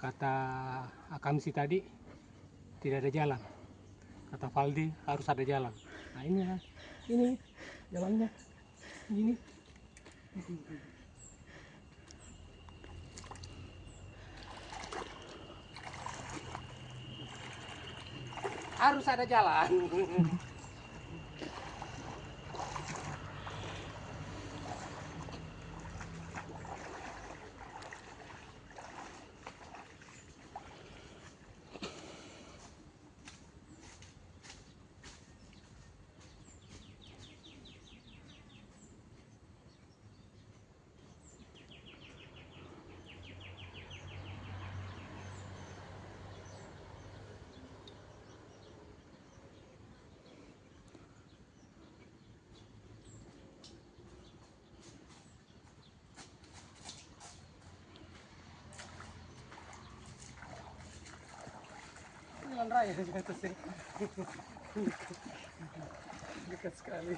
kata Akamsi tadi tidak ada jalan, kata Valdi harus ada jalan. Nah ini jalannya ini. Harus ada jalan. Jalan raya di atas sini. Dekat sekali.